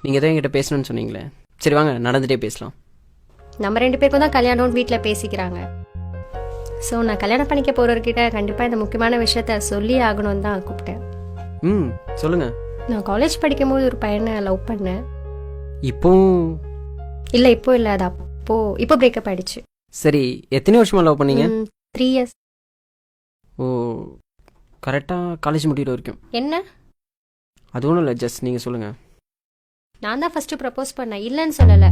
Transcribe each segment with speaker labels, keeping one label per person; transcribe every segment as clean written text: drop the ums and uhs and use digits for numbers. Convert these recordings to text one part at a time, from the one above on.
Speaker 1: நீங்கள் தான் என்கிட்ட பேசணும்னு சொன்னீங்களே. சரி வாங்க நடந்துகிட்டே பேசலாம்.
Speaker 2: நம்ம 2 பேருக்கும் தான் கல்யாணம்னு வீட்டில் பேசிக்கிறாங்க. ஸோ நான் கல்யாணம் பண்ணிக்க போகிறவர்கிட்ட கண்டிப்பாக இந்த முக்கியமான விஷயத்த சொல்லி ஆகணும்னு தான் கூப்பிட்டேன்.
Speaker 1: சொல்லுங்கள்.
Speaker 2: நான் காலேஜ் படிக்கும்போது ஒரு பையனை லவ் பண்ணேன்.
Speaker 1: இப்போ
Speaker 2: இல்லை இப்போ இல்லை, அது இப்போ பிரேக்கப் ஆயிடுச்சு.
Speaker 1: சரி, எத்தனை வருஷமா லவ் பண்ணீங்க?
Speaker 2: 3 years.
Speaker 1: ஓ, கரெக்டாக காலேஜ் முடிகிற வரைக்கும்.
Speaker 2: என்ன?
Speaker 1: அது ஒன்றும் இல்லை, ஜஸ்ட் நீங்கள் சொல்லுங்கள்.
Speaker 2: நான் தான் ஃபர்ஸ்ட் ப்ரப்போஸ் பண்ணேன், இல்லைன்னு சொல்லலை.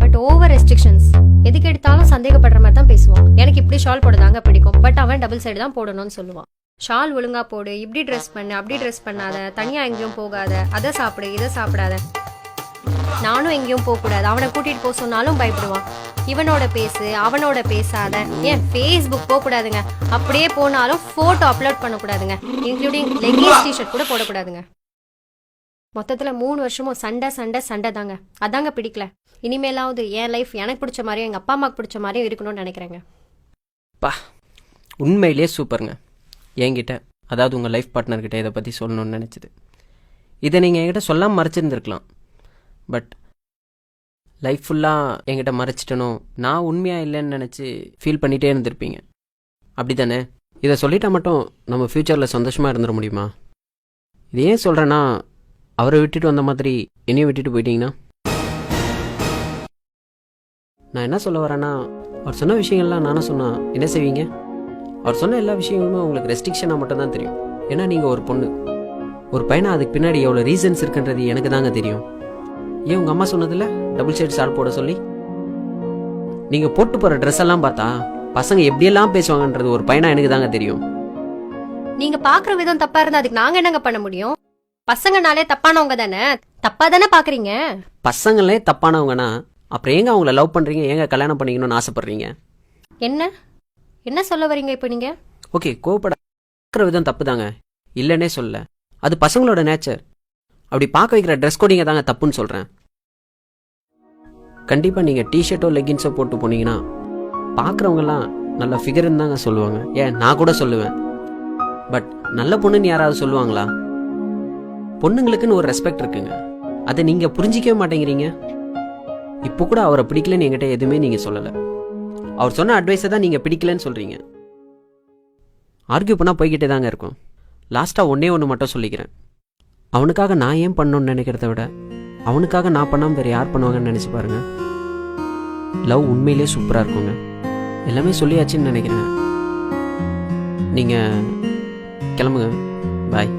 Speaker 2: But over restrictions. எதுக்கு எடுத்தாலும் சந்தேகப்படுற மாதிரி தான் பேசுவான். எனக்கு இப்படி ஷால் போடுதாங்க பிடிக்கும், பட் அவன் டபுள் சைடு தான் போடணும்னு சொல்லுவான். ஷால் ஒழுங்கா போடு, இப்படி ட்ரெஸ் பண்ணு, அப்படி ட்ரெஸ் பண்ணாத, தனியா எங்கேயும் போகாத, அதை சாப்பிடு இதை சாப்பிடாத. நானும் எங்கேயும் போகக்கூடாது, அவனை கூட்டிட்டு போக சொன்னாலும் பயப்படுவான். இவனோட பேசு அவனோட பேசாத, ஏன் ஃபேஸ்புக் போகக்கூடாதுங்க, அப்படியே போனாலும் ஃபோட்டோ அப்லோட் பண்ணக்கூடாதுங்க, இன்க்ளூடிங் லெகின்ஸ் டிஷர்ட் கூட போடக்கூடாதுங்க. மொத்தத்தில் 3 வருஷமும் சண்டை சண்டை சண்டை தாங்க. அதாங்க பிடிக்கல. இனிமேலாவது என் லைஃப் எனக்கு பிடிச்ச மாதிரியும் எங்கள் அப்பா அம்மாவுக்கு பிடிச்ச மாதிரியும் இருக்கணும்னு நினைக்கிறேங்க.
Speaker 1: பா, உண்மையிலே சூப்பருங்க. என்கிட்ட, அதாவது உங்கள் லைஃப் பார்ட்னர்கிட்ட இதை பற்றி சொல்லணும்னு நினச்சிது. இதை நீங்கள் என்கிட்ட சொல்லாமல் மறைச்சிருந்துருக்கலாம். பட் லைஃப் ஃபுல்லாக என்கிட்ட மறைச்சிட்டனோ, நான் உண்மையாக இல்லைன்னு நினச்சி ஃபீல் பண்ணிகிட்டே இருந்திருப்பீங்க. அப்படி தானே? இதை சொல்லிட்டா மட்டும் நம்ம ஃப்யூச்சரில் சந்தோஷமாக இருந்துட முடியுமா? இது ஏன் சொல்கிறேன்னா, அவரை விட்டுட்டு வந்த மாதிரி என்னையும் விட்டுட்டு போயிட்டீங்கன்னா, நான் என்ன சொல்ல வரேன்னா, அவர் சொன்ன விஷயங்கள்லாம் நானும் சொன்னால் என்ன செய்வீங்க? அவர் சொன்ன எல்லா விஷயங்களுமே உங்களுக்கு ரெஸ்ட்ரிக்ஷனாக மட்டும் தான் தெரியும். ஏன்னா நீங்கள் ஒரு பொண்ணு. ஒரு பையனை அதுக்கு பின்னாடி எவ்வளோ ரீசன்ஸ் இருக்குன்றது எனக்கு தாங்க தெரியும். ஏன் உங்கள் அம்மா சொன்னதில்ல டபுள் ஷேட் ஷால் போட சொல்லி? நீங்கள் போட்டு போகிற ட்ரெஸ் எல்லாம் பார்த்தா பசங்க எப்படியெல்லாம் பேசுவாங்கன்றது ஒரு பையனா எனக்கு தாங்க தெரியும்.
Speaker 2: நீங்க பாக்குற விதம் தப்பா இருந்தா அதுக்கு நாங்க என்னங்க பண்ண முடியும்? பசங்கனாலே தப்பானவங்க தானே, தப்பா தானே பாக்குறீங்க.
Speaker 1: பசங்களே தப்பானவங்கன்னா அப்புறம் ஏங்க அவங்கள லவ் பண்ணுறீங்க, ஏங்க கல்யாணம் பண்ணிக்கணும்னு ஆசைப்படுறீங்க?
Speaker 2: என்ன என்ன சொல்ல வரீங்க இப்போ நீங்க?
Speaker 1: ஓகே, கோவப்பட விதம் தப்பு தாங்க, இல்லைன்னே சொல்ல. அது பசங்களோட நேச்சர். அப்படி பார்க்க வைக்கிற ட்ரெஸ் கோடிங்க தாங்க தப்புன்னு சொல்கிறேன். கண்டிப்பாக நீங்கள் டிஷர்ட்டோ லெகின்ஸோ போட்டு போனீங்கன்னா பார்க்குறவங்கலாம் நல்ல ஃபிகர்னு தாங்க சொல்லுவாங்க. ஏன், நான் கூட சொல்லுவேன். பட் நல்ல பொண்ணுன்னு யாராவது சொல்லுவாங்களா? பொண்ணுங்களுக்குன்னு ஒரு ரெஸ்பெக்ட் இருக்குங்க, அதை நீங்கள் புரிஞ்சிக்கவே மாட்டேங்கிறீங்க. இப்போ கூட அவரை பிடிக்கலன்னு என்கிட்ட எதுவுமே நீங்கள் சொல்லலை. அவர் சொன்ன அட்வைஸை தான் நீங்கள் பிடிக்கலன்னு சொல்கிறீங்க. ஆர்கியூ பண்ணால் போய்கிட்டே தாங்க இருக்கும். லாஸ்ட்டாக ஒன்று மட்டும் சொல்லிக்கிறேன். அவனுக்காக நான் ஏன் பண்ணணும்னு நினைக்கிறத விட அவனுக்காக நான் பண்ணாமல் வேறு யார் பண்ணுவாங்கன்னு நினச்சி பாருங்கள். லவ் உண்மையிலே சூப்பராக இருக்குங்க. எல்லாமே சொல்லியாச்சுன்னு நினைக்கிறேன். நீங்கள் கிளம்புங்க. பாய்.